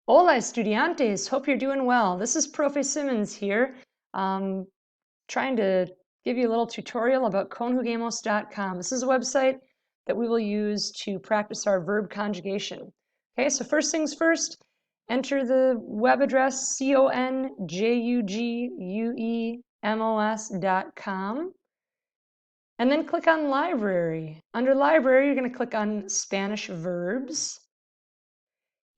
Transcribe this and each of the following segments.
Hola, estudiantes. Hope you're doing well. This is Profe Simmons here, trying to give you a little tutorial about conjugamos.com. This is a website that we will use to practice our verb conjugation. Okay, so first things first, enter the web address conjugamos.com, and then click on Library. Under Library, you're going to click on Spanish verbs.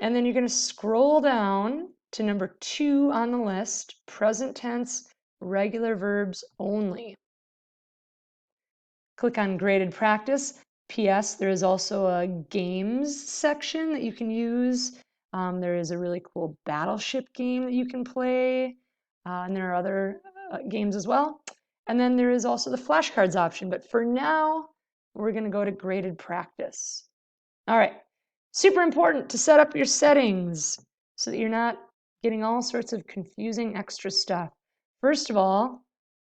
And then you're going to scroll down to number 2 on the list, present tense, regular verbs only. Click on graded practice. P.S. There is also a games section that you can use. There is a really cool battleship game that you can play, and there are other games as well. And then there is also the flashcards option. But for now, we're going to go to graded practice. All right. Super important to set up your settings so that you're not getting all sorts of confusing extra stuff. First of all,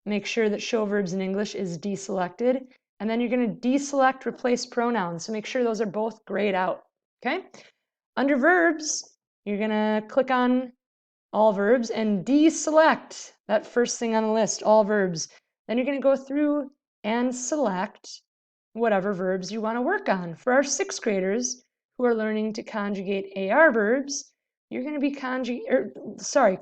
make sure that show verbs in English is deselected, and then you're going to deselect replace pronouns. So make sure those are both grayed out, okay? Under verbs, you're going to click on all verbs and deselect that first thing on the list, all verbs. Then you're going to go through and select whatever verbs you want to work on. For our 6th graders, who are learning to conjugate AR verbs, you're going to be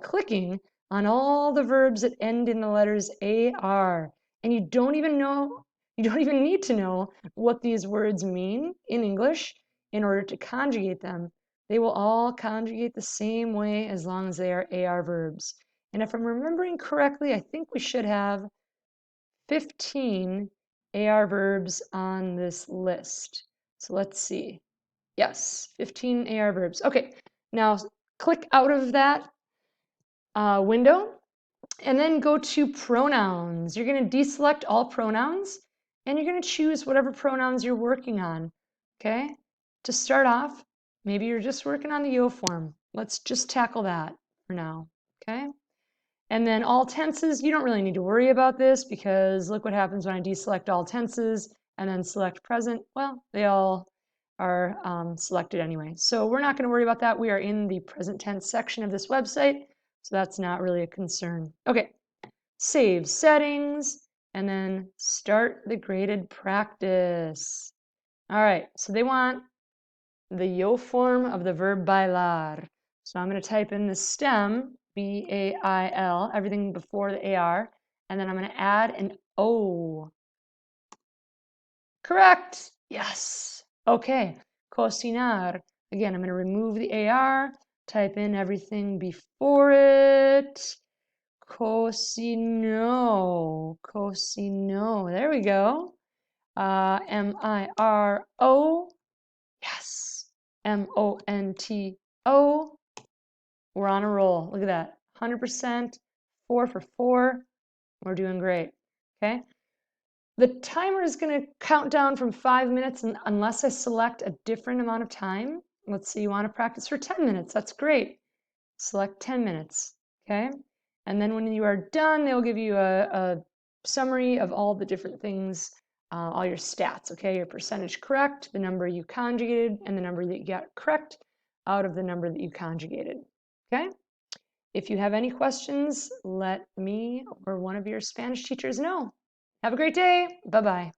clicking on all the verbs that end in the letters AR. And you don't even need to know what these words mean in English in order to conjugate them. They will all conjugate the same way as long as they are AR verbs. And if I'm remembering correctly, I think we should have 15 AR verbs on this list. So let's see. Yes, 15 AR verbs. Okay, now click out of that window and then go to pronouns. You're going to deselect all pronouns and you're going to choose whatever pronouns you're working on. Okay, to start off, maybe you're just working on the yo form. Let's just tackle that for now. Okay, and then all tenses, you don't really need to worry about this because look what happens when I deselect all tenses and then select present. Well, they all are selected anyway. So we're not going to worry about that. We are in the present tense section of this website, so that's not really a concern. Okay, save settings, and then start the graded practice. All right, so they want the yo form of the verb bailar. So I'm going to type in the stem, B-A-I-L, everything before the A-R, and then I'm going to add an O. Correct! Yes! Okay, cocinar. Again, I'm going to remove the AR, type in everything before it. Cocino. There we go. M-I-R-O. Yes. M-O-N-T-O. We're on a roll. Look at that. 100%. 4 for 4. We're doing great. Okay. The timer is going to count down from 5 minutes unless I select a different amount of time. Let's say you want to practice for 10 minutes. That's great. Select 10 minutes. Okay. And then when you are done, they'll give you a summary of all the different things, all your stats. Okay. Your percentage correct, the number you conjugated, and the number that you got correct out of the number that you conjugated. Okay. If you have any questions, let me or one of your Spanish teachers know. Have a great day. Bye-bye.